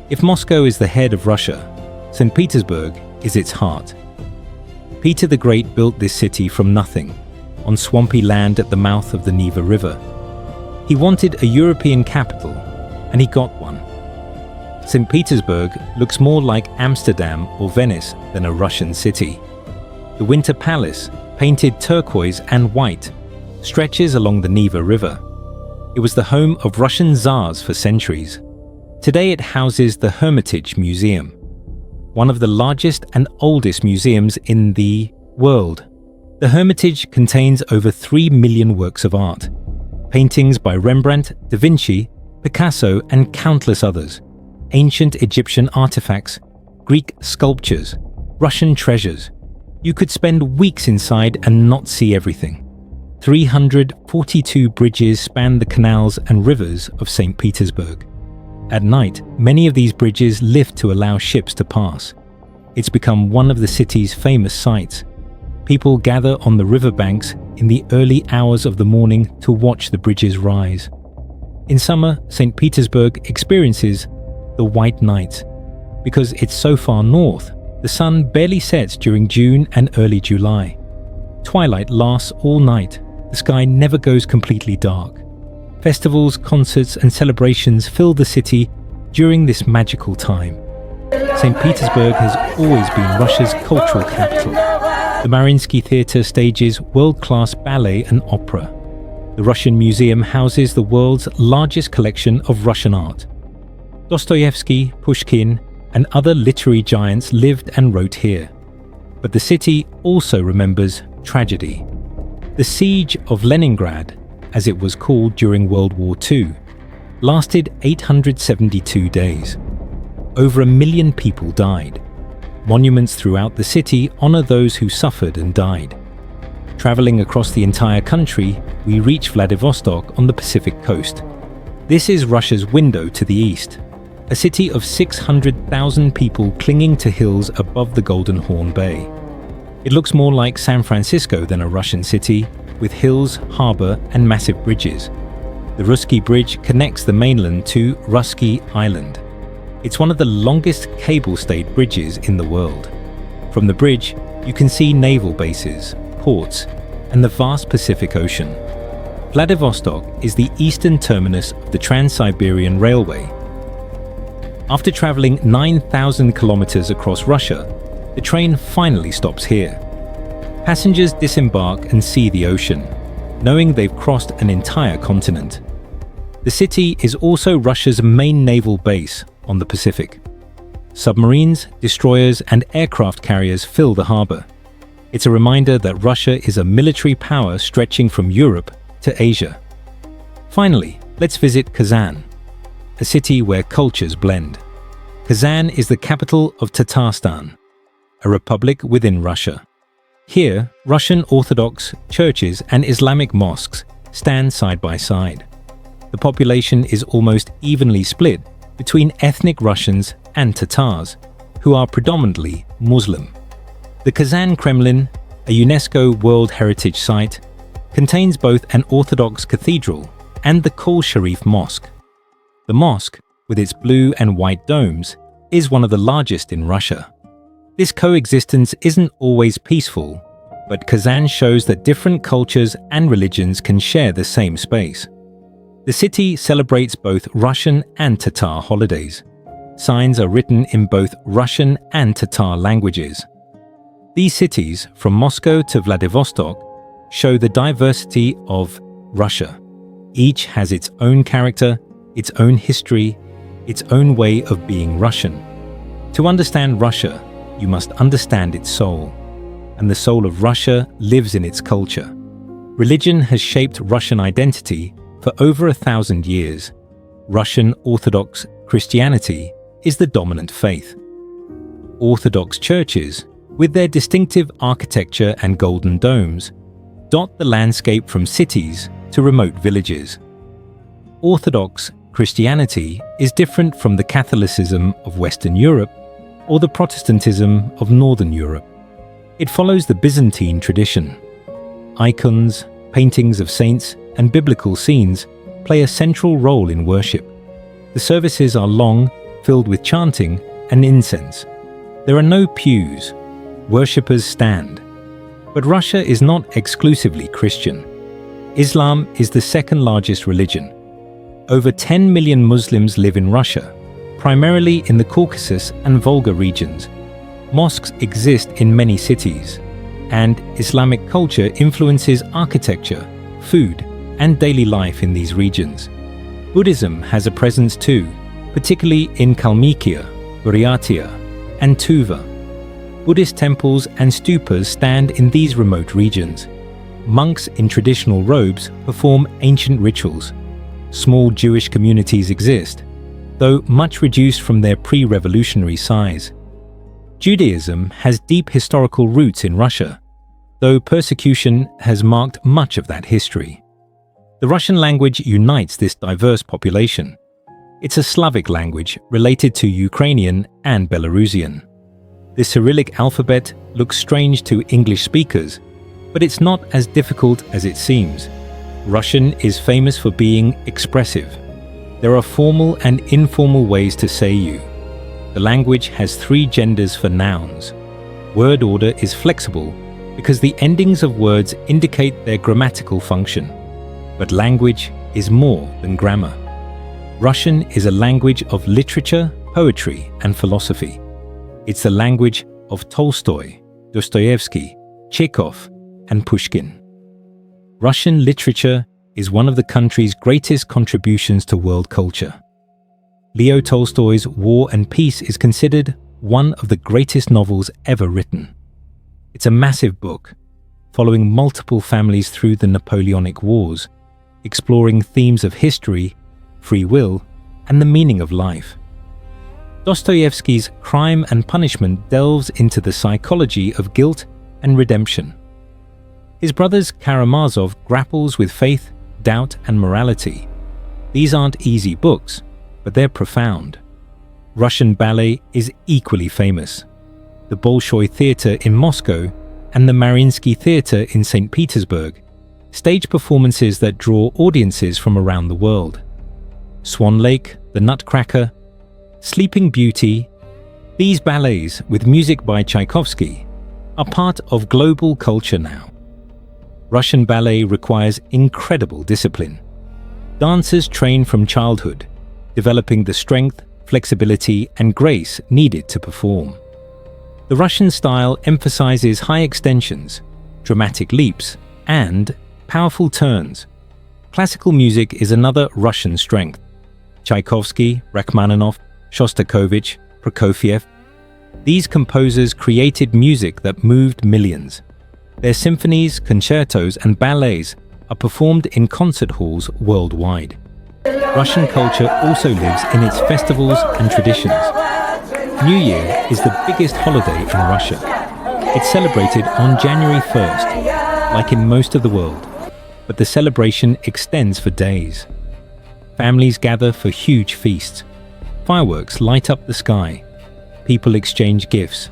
If Moscow is the head of Russia, St. Petersburg is its heart. Peter the Great built this city from nothing, on swampy land at the mouth of the Neva River. He wanted a European capital, and he got one. St. Petersburg looks more like Amsterdam or Venice than a Russian city. The Winter Palace, painted turquoise and white, stretches along the Neva River. It was the home of Russian tsars for centuries. Today it houses the Hermitage Museum, one of the largest and oldest museums in the world. The Hermitage contains over 3 million works of art. Paintings by Rembrandt, Da Vinci, Picasso, and countless others. Ancient Egyptian artifacts, Greek sculptures, Russian treasures. You could spend weeks inside and not see everything. 342 bridges span the canals and rivers of St. Petersburg. At night, many of these bridges lift to allow ships to pass. It's become one of the city's famous sights. People gather on the riverbanks in the early hours of the morning to watch the bridges rise. In summer, St. Petersburg experiences the white night. Because it's so far north, the sun barely sets during June and early July. Twilight lasts all night. The sky never goes completely dark. Festivals, concerts, and celebrations fill the city during this magical time. St. Petersburg has always been Russia's cultural capital. The Mariinsky Theatre stages world-class ballet and opera. The Russian Museum houses the world's largest collection of Russian art. Dostoevsky, Pushkin, and other literary giants lived and wrote here. But the city also remembers tragedy. The siege of Leningrad, as it was called during World War II, lasted 872 days. Over 1 million people died. Monuments throughout the city honor those who suffered and died. Traveling across the entire country, we reach Vladivostok on the Pacific coast. This is Russia's window to the east, a city of 600,000 people clinging to hills above the Golden Horn Bay. It looks more like San Francisco than a Russian city, with hills, harbor, and massive bridges. The Russky Bridge connects the mainland to Russky Island. It's one of the longest cable-stayed bridges in the world. From the bridge, you can see naval bases, ports, and the vast Pacific Ocean. Vladivostok is the eastern terminus of the Trans-Siberian Railway. After traveling 9,000 kilometers across Russia, the train finally stops here. Passengers disembark and see the ocean, knowing they've crossed an entire continent. The city is also Russia's main naval base on the Pacific. Submarines, destroyers, and aircraft carriers fill the harbor. It's a reminder that Russia is a military power stretching from Europe to Asia. Finally, let's visit Kazan, a city where cultures blend. Kazan is the capital of Tatarstan, a republic within Russia. Here, Russian Orthodox churches and Islamic mosques stand side by side. The population is almost evenly split between ethnic Russians and Tatars, who are predominantly Muslim. The Kazan Kremlin, a UNESCO World Heritage Site, contains both an Orthodox cathedral and the Kol Sharif Mosque. The mosque, with its blue and white domes, is one of the largest in Russia. This coexistence isn't always peaceful, but Kazan shows that different cultures and religions can share the same space. The city celebrates both Russian and Tatar holidays. Signs are written in both Russian and Tatar languages. These cities, from Moscow to Vladivostok, show the diversity of Russia. Each has its own character, its own history, its own way of being Russian. To understand Russia, you must understand its soul. And the soul of Russia lives in its culture. Religion has shaped Russian identity for over 1,000 years. Russian Orthodox Christianity is the dominant faith. Orthodox churches, with their distinctive architecture and golden domes, dot the landscape from cities to remote villages. Orthodox Christianity is different from the Catholicism of Western Europe or the Protestantism of Northern Europe. It follows the Byzantine tradition. Icons, paintings of saints, and biblical scenes play a central role in worship. The services are long, filled with chanting and incense. There are no pews. Worshippers stand. But Russia is not exclusively Christian. Islam is the second largest religion. Over 10 million Muslims live in Russia, primarily in the Caucasus and Volga regions. Mosques exist in many cities, and Islamic culture influences architecture, food, and daily life in these regions. Buddhism has a presence too, particularly in Kalmykia, Buryatia, and Tuva. Buddhist temples and stupas stand in these remote regions. Monks in traditional robes perform ancient rituals. Small Jewish communities exist, though much reduced from their pre-revolutionary size. Judaism has deep historical roots in Russia, though persecution has marked much of that history. The Russian language unites this diverse population. It's a Slavic language related to Ukrainian and Belarusian. The Cyrillic alphabet looks strange to English speakers, but it's not as difficult as it seems. Russian is famous for being expressive. There are formal and informal ways to say you. The language has 3 genders for nouns. Word order is flexible because the endings of words indicate their grammatical function. But language is more than grammar. Russian is a language of literature, poetry, and philosophy. It's the language of Tolstoy, Dostoevsky, Chekhov, and Pushkin. Russian literature is one of the country's greatest contributions to world culture. Leo Tolstoy's War and Peace is considered one of the greatest novels ever written. It's a massive book, following multiple families through the Napoleonic Wars, exploring themes of history, free will, and the meaning of life. Dostoevsky's Crime and Punishment delves into the psychology of guilt and redemption. His brothers Karamazov grapples with faith, doubt, and morality. These aren't easy books, but they're profound. Russian ballet is equally famous. The Bolshoi Theatre in Moscow and the Mariinsky Theatre in St. Petersburg stage performances that draw audiences from around the world. Swan Lake, The Nutcracker, Sleeping Beauty, these ballets with music by Tchaikovsky are part of global culture now. Russian ballet requires incredible discipline. Dancers train from childhood, developing the strength, flexibility, and grace needed to perform. The Russian style emphasizes high extensions, dramatic leaps, and powerful turns. Classical music is another Russian strength. Tchaikovsky, Rachmaninoff, Shostakovich, Prokofiev. These composers created music that moved millions. Their symphonies, concertos, and ballets are performed in concert halls worldwide. Russian culture also lives in its festivals and traditions. New Year is the biggest holiday in Russia. It's celebrated on January 1st, like in most of the world, but the celebration extends for days. Families gather for huge feasts. Fireworks light up the sky. People exchange gifts.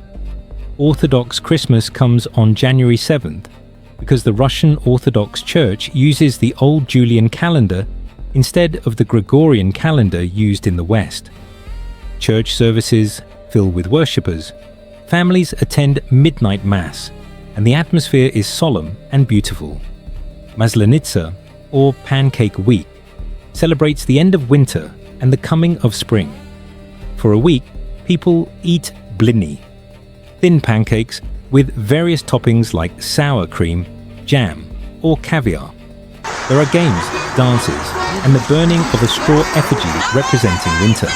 Orthodox Christmas comes on January 7th because the Russian Orthodox Church uses the old Julian calendar instead of the Gregorian calendar used in the West. Church services fill with worshippers. Families attend midnight mass, and the atmosphere is solemn and beautiful. Maslenitsa, or Pancake Week, celebrates the end of winter and the coming of spring. For a week, people eat blini, thin pancakes with various toppings like sour cream, jam, or caviar. There are games, dances, and the burning of a straw effigy representing winter.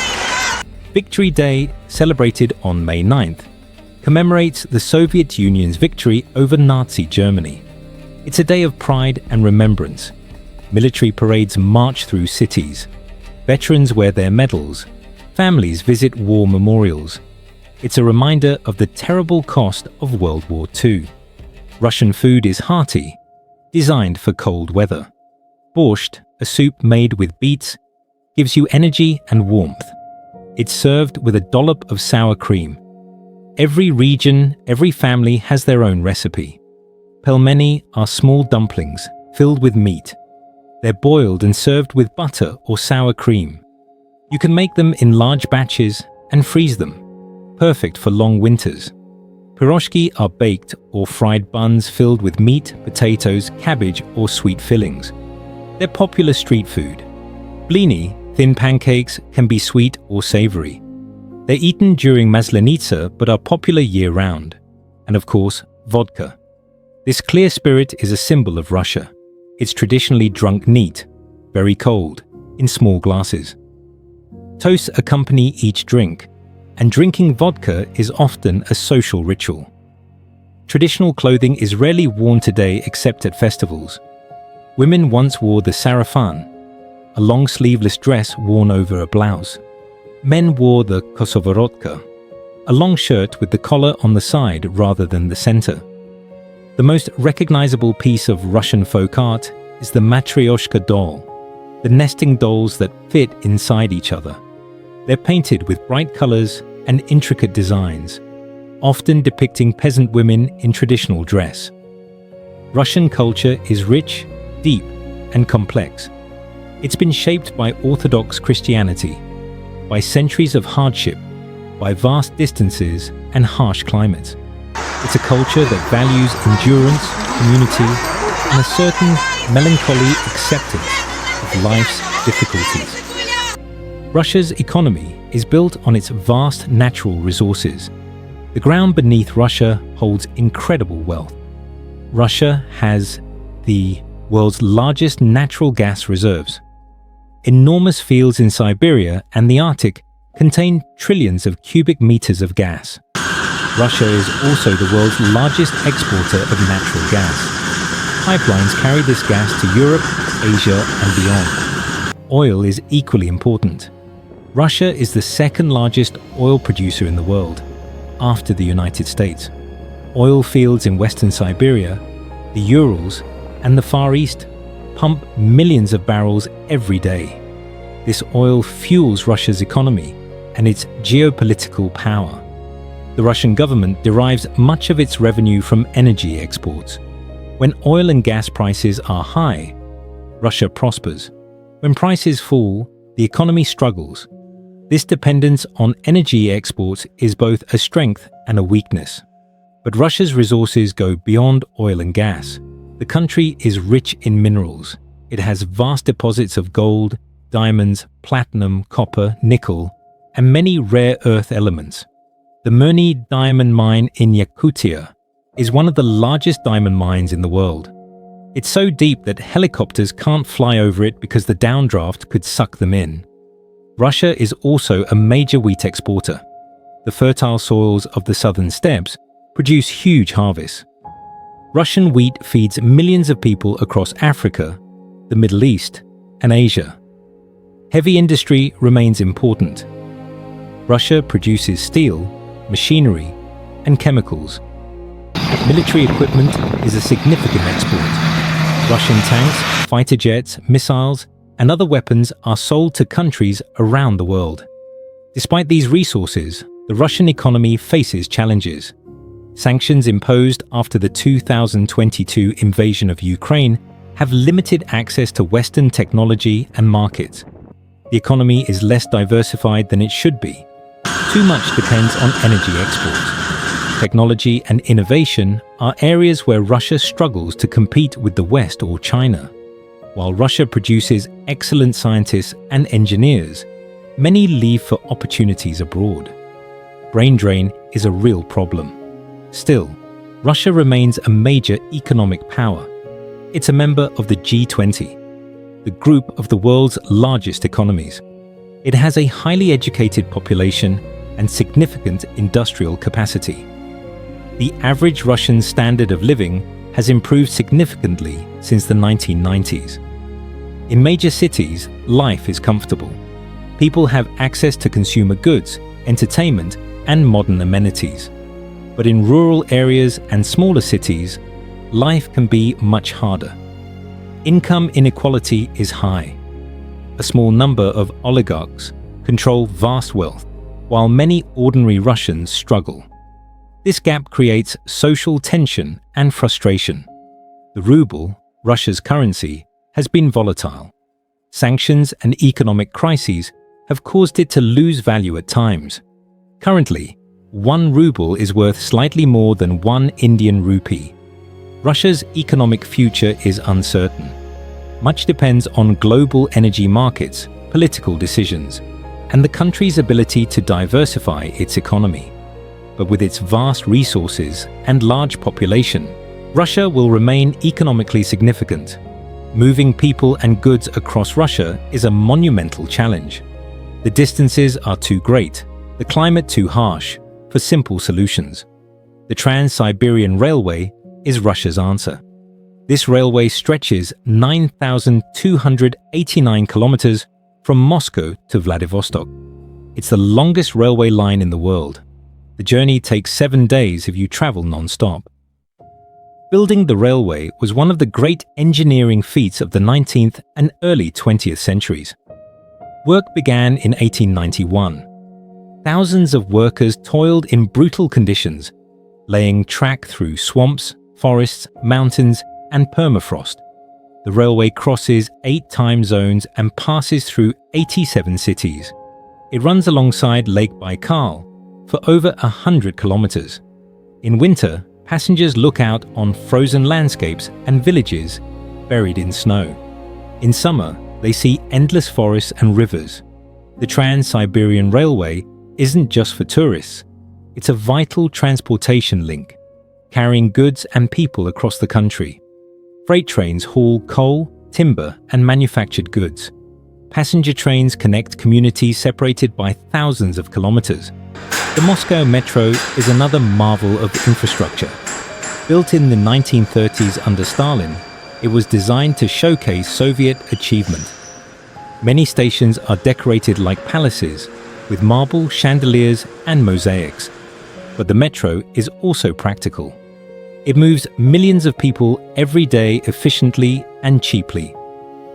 Victory Day, celebrated on May 9th, commemorates the Soviet Union's victory over Nazi Germany. It's a day of pride and remembrance. Military parades march through cities. Veterans wear their medals. Families visit war memorials. It's a reminder of the terrible cost of World War II. Russian food is hearty, designed for cold weather. Borscht, a soup made with beets, gives you energy and warmth. It's served with a dollop of sour cream. Every region, every family has their own recipe. Pelmeni are small dumplings filled with meat. They're boiled and served with butter or sour cream. You can make them in large batches and freeze them, perfect for long winters. Piroshki are baked or fried buns filled with meat, potatoes, cabbage, or sweet fillings. They're popular street food. Blini, thin pancakes, can be sweet or savory. They're eaten during Maslenitsa but are popular year-round. And of course, vodka. This clear spirit is a symbol of Russia. It's traditionally drunk neat, very cold, in small glasses. Toasts accompany each drink, and drinking vodka is often a social ritual. Traditional clothing is rarely worn today except at festivals. Women once wore the sarafan, a long sleeveless dress worn over a blouse. Men wore the kosovorotka, a long shirt with the collar on the side rather than the center. The most recognizable piece of Russian folk art is the Matryoshka doll, the nesting dolls that fit inside each other. They're painted with bright colors and intricate designs, often depicting peasant women in traditional dress. Russian culture is rich, deep, and complex. It's been shaped by Orthodox Christianity, by centuries of hardship, by vast distances and harsh climates. It's a culture that values endurance, community, and a certain melancholy acceptance of life's difficulties. Russia's economy is built on its vast natural resources. The ground beneath Russia holds incredible wealth. Russia has the world's largest natural gas reserves. Enormous fields in Siberia and the Arctic contain trillions of cubic meters of gas. Russia is also the world's largest exporter of natural gas. Pipelines carry this gas to Europe, Asia, and beyond. Oil is equally important. Russia is the second largest oil producer in the world, after the United States. Oil fields in Western Siberia, the Urals, and the Far East pump millions of barrels every day. This oil fuels Russia's economy and its geopolitical power. The Russian government derives much of its revenue from energy exports. When oil and gas prices are high, Russia prospers. When prices fall, the economy struggles. This dependence on energy exports is both a strength and a weakness. But Russia's resources go beyond oil and gas. The country is rich in minerals. It has vast deposits of gold, diamonds, platinum, copper, nickel, and many rare earth elements. The Mirny diamond mine in Yakutia is one of the largest diamond mines in the world. It's so deep that helicopters can't fly over it because the downdraft could suck them in. Russia is also a major wheat exporter. The fertile soils of the southern steppes produce huge harvests. Russian wheat feeds millions of people across Africa, the Middle East, and Asia. Heavy industry remains important. Russia produces steel, machinery, and chemicals. Military equipment is a significant export. Russian tanks, fighter jets, missiles, and other weapons are sold to countries around the world. Despite these resources, the Russian economy faces challenges. Sanctions imposed after the 2022 invasion of Ukraine have limited access to Western technology and markets. The economy is less diversified than it should be. Too much depends on energy exports. Technology and innovation are areas where Russia struggles to compete with the West or China. While Russia produces excellent scientists and engineers, many leave for opportunities abroad. Brain drain is a real problem. Still, Russia remains a major economic power. It's a member of the G20, the group of the world's largest economies. It has a highly educated population and significant industrial capacity. The average Russian standard of living has improved significantly since the 1990s. In major cities, life is comfortable. People have access to consumer goods, entertainment, and modern amenities. But in rural areas and smaller cities, life can be much harder. Income inequality is high. A small number of oligarchs control vast wealth, while many ordinary Russians struggle. This gap creates social tension and frustration. The ruble, Russia's currency, has been volatile. Sanctions and economic crises have caused it to lose value at times. Currently, 1 ruble is worth slightly more than 1 Indian rupee. Russia's economic future is uncertain. Much depends on global energy markets, political decisions, and the country's ability to diversify its economy. But with its vast resources and large population, Russia will remain economically significant. Moving people and goods across Russia is a monumental challenge. The distances are too great, the climate too harsh, for simple solutions. The Trans-Siberian Railway is Russia's answer. This railway stretches 9,289 kilometers from Moscow to Vladivostok. It's the longest railway line in the world. The journey takes 7 days if you travel non-stop. Building the railway was one of the great engineering feats of the 19th and early 20th centuries. Work began in 1891. Thousands of workers toiled in brutal conditions, laying track through swamps, forests, mountains, and permafrost. The railway crosses 8 time zones and passes through 87 cities. It runs alongside Lake Baikal for over 100 kilometers. In winter, passengers look out on frozen landscapes and villages buried in snow. In summer, they see endless forests and rivers. The Trans-Siberian Railway isn't just for tourists. It's a vital transportation link. carrying goods and people across the country. Freight trains haul coal, timber, and manufactured goods. Passenger trains connect communities separated by thousands of kilometers. The Moscow Metro is another marvel of infrastructure. Built in the 1930s under Stalin, it was designed to showcase Soviet achievement. Many stations are decorated like palaces, with marble, chandeliers, and mosaics. But the metro is also practical. It moves millions of people every day efficiently and cheaply.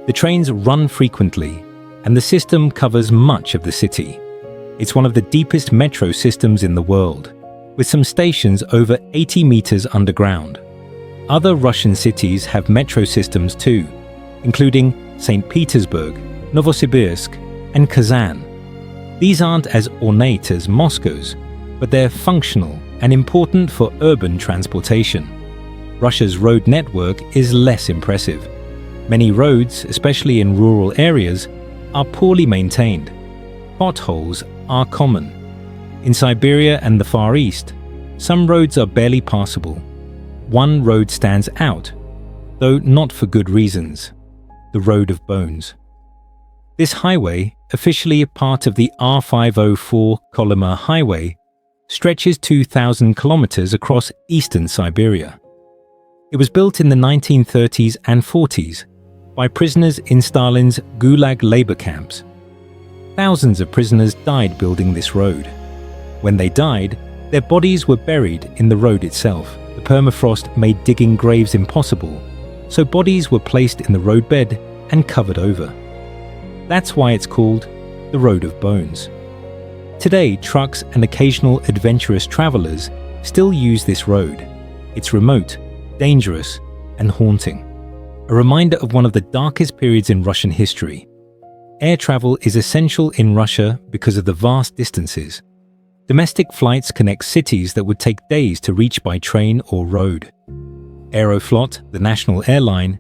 The trains run frequently, and the system covers much of the city. It's one of the deepest metro systems in the world, with some stations over 80 meters underground. Other Russian cities have metro systems too, including St. Petersburg, Novosibirsk, and Kazan. These aren't as ornate as Moscow's, but they're functional and important for urban transportation. Russia's road network is less impressive. Many roads, especially in rural areas, are poorly maintained. Potholes are common. In Siberia and the Far East, some roads are barely passable. One road stands out, though not for good reasons: the Road of Bones. This highway, officially a part of the R504 Kolyma Highway, stretches 2,000 kilometers across eastern Siberia. It was built in the 1930s and 40s by prisoners in Stalin's Gulag labor camps. Thousands of prisoners died building this road. When they died, their bodies were buried in the road itself. The permafrost made digging graves impossible, so bodies were placed in the roadbed and covered over. That's why it's called the Road of Bones. Today, trucks and occasional adventurous travelers still use this road. It's remote, dangerous, and haunting. A reminder of one of the darkest periods in Russian history. Air travel is essential in Russia because of the vast distances. Domestic flights connect cities that would take days to reach by train or road. Aeroflot, the national airline,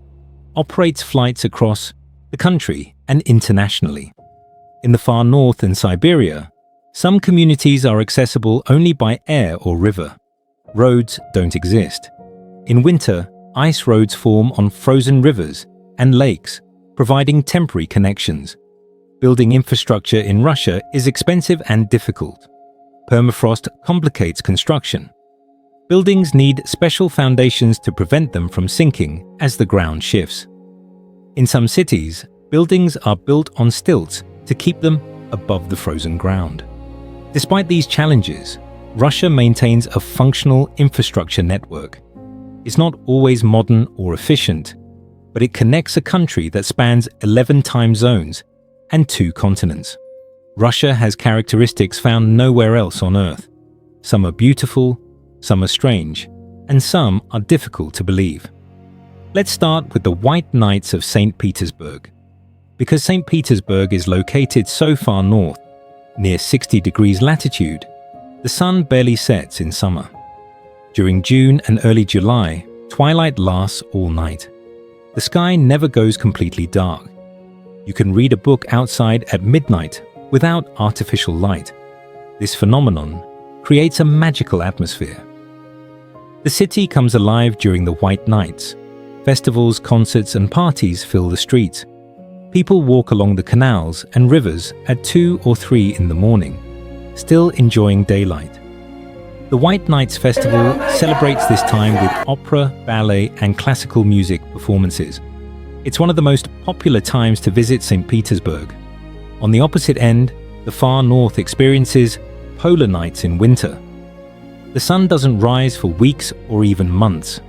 operates flights across the country and internationally. In the far north and Siberia, some communities are accessible only by air or river. Roads don't exist. In winter, ice roads form on frozen rivers and lakes, providing temporary connections. Building infrastructure in Russia is expensive and difficult. Permafrost complicates construction. Buildings need special foundations to prevent them from sinking as the ground shifts. In some cities, buildings are built on stilts to keep them above the frozen ground. Despite these challenges, Russia maintains a functional infrastructure network. It's not always modern or efficient, but it connects a country that spans 11 time zones and 2 continents. Russia has characteristics found nowhere else on Earth. Some are beautiful, some are strange, and some are difficult to believe. Let's start with the White Nights of St. Petersburg. Because St. Petersburg is located so far north, near 60 degrees latitude, the sun barely sets in summer. During June and early July, twilight lasts all night. The sky never goes completely dark. You can read a book outside at midnight without artificial light. This phenomenon creates a magical atmosphere. The city comes alive during the White Nights. Festivals, concerts, and parties fill the streets. People walk along the canals and rivers at 2 or 3 in the morning, still enjoying daylight. The White Nights Festival celebrates this time with opera, ballet, and classical music performances. It's one of the most popular times to visit St. Petersburg. On the opposite end, the far north experiences polar nights in winter. The sun doesn't rise for weeks or even months.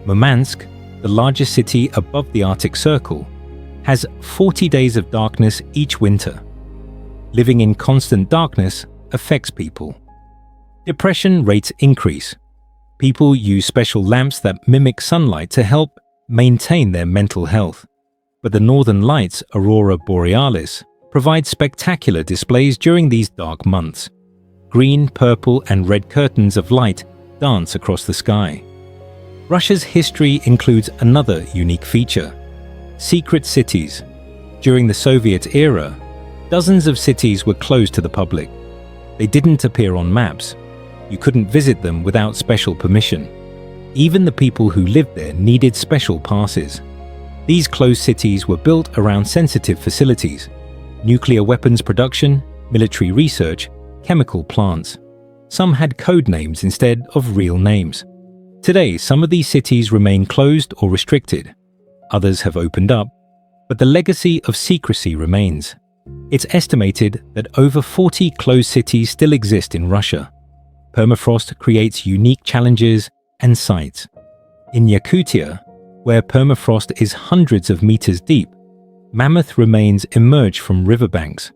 Murmansk, the largest city above the Arctic Circle, has 40 days of darkness each winter. Living in constant darkness affects people. Depression rates increase. People use special lamps that mimic sunlight to help maintain their mental health. But the northern lights, aurora borealis, provide spectacular displays during these dark months. Green, purple, and red curtains of light dance across the sky. Russia's history includes another unique feature: secret cities. During the Soviet era, dozens of cities were closed to the public. They didn't appear on maps. You couldn't visit them without special permission. Even the people who lived there needed special passes. These closed cities were built around sensitive facilities: nuclear weapons production, military research, chemical plants. Some had code names instead of real names. Today, some of these cities remain closed or restricted. Others have opened up, but the legacy of secrecy remains. It's estimated that over 40 closed cities still exist in Russia. Permafrost creates unique challenges and sites. In Yakutia, where permafrost is hundreds of meters deep, mammoth remains emerge from riverbanks.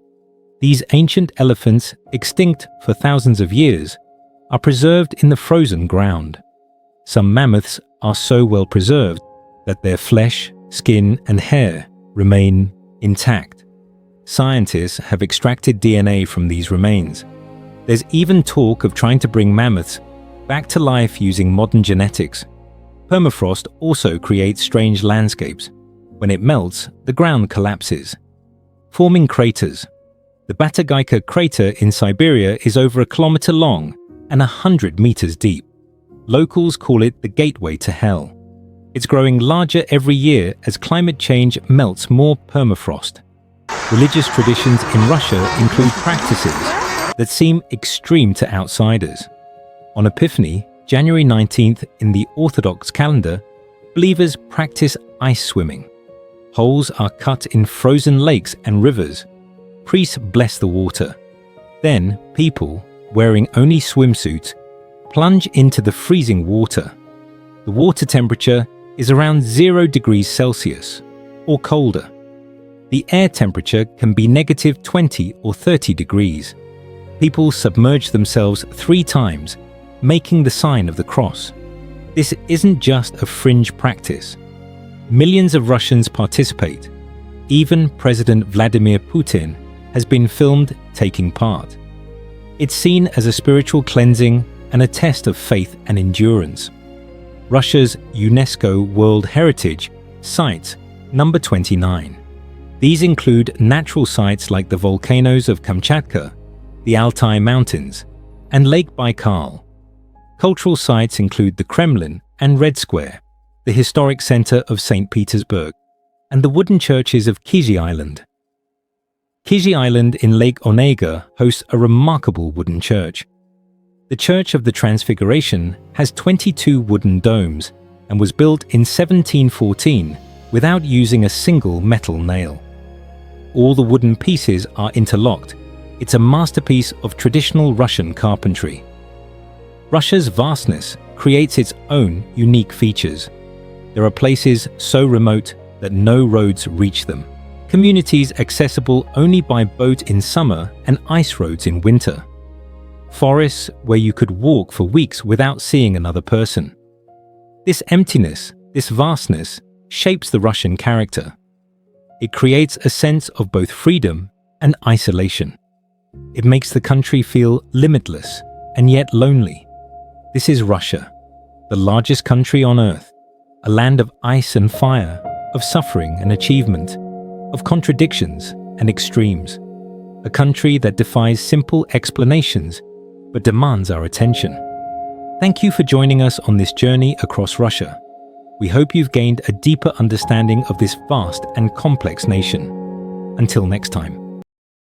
These ancient elephants, extinct for thousands of years, are preserved in the frozen ground. Some mammoths are so well preserved that their flesh, skin, and hair remain intact. Scientists have extracted DNA from these remains. There's even talk of trying to bring mammoths back to life using modern genetics. Permafrost also creates strange landscapes. When it melts, the ground collapses, forming craters. The Batagaika crater in Siberia is over 1 kilometer long and 100 meters deep. Locals call it the gateway to hell. It's growing larger every year as climate change melts more permafrost. Religious traditions in Russia include practices that seem extreme to outsiders. On Epiphany, January 19th in the Orthodox calendar, believers practice ice swimming. Holes are cut in frozen lakes and rivers. Priests bless the water. Then, people, wearing only swimsuits, plunge into the freezing water. The water temperature is around 0 degrees Celsius, or colder. The air temperature can be negative 20 or 30 degrees. People submerge themselves 3 times, making the sign of the cross. This isn't just a fringe practice. Millions of Russians participate. Even President Vladimir Putin has been filmed taking part. It's seen as a spiritual cleansing and a test of faith and endurance. Russia's UNESCO World Heritage sites number 29. These include natural sites like the volcanoes of Kamchatka, the Altai Mountains, and Lake Baikal. Cultural sites include the Kremlin and Red Square, the historic center of St. Petersburg, and the wooden churches of Kizhi Island. Kizhi Island in Lake Onega hosts a remarkable wooden church. The Church of the Transfiguration has 22 wooden domes and was built in 1714 without using a single metal nail. All the wooden pieces are interlocked. It's a masterpiece of traditional Russian carpentry. Russia's vastness creates its own unique features. There are places so remote that no roads reach them, communities accessible only by boat in summer and ice roads in winter, forests where you could walk for weeks without seeing another person. This emptiness, this vastness, shapes the Russian character. It creates a sense of both freedom and isolation. It makes the country feel limitless and yet lonely. This is Russia, the largest country on Earth, a land of ice and fire, of suffering and achievement, of contradictions and extremes, a country that defies simple explanations but demands our attention. Thank you for joining us on this journey across Russia. We hope you've gained a deeper understanding of this vast and complex nation. Until next time.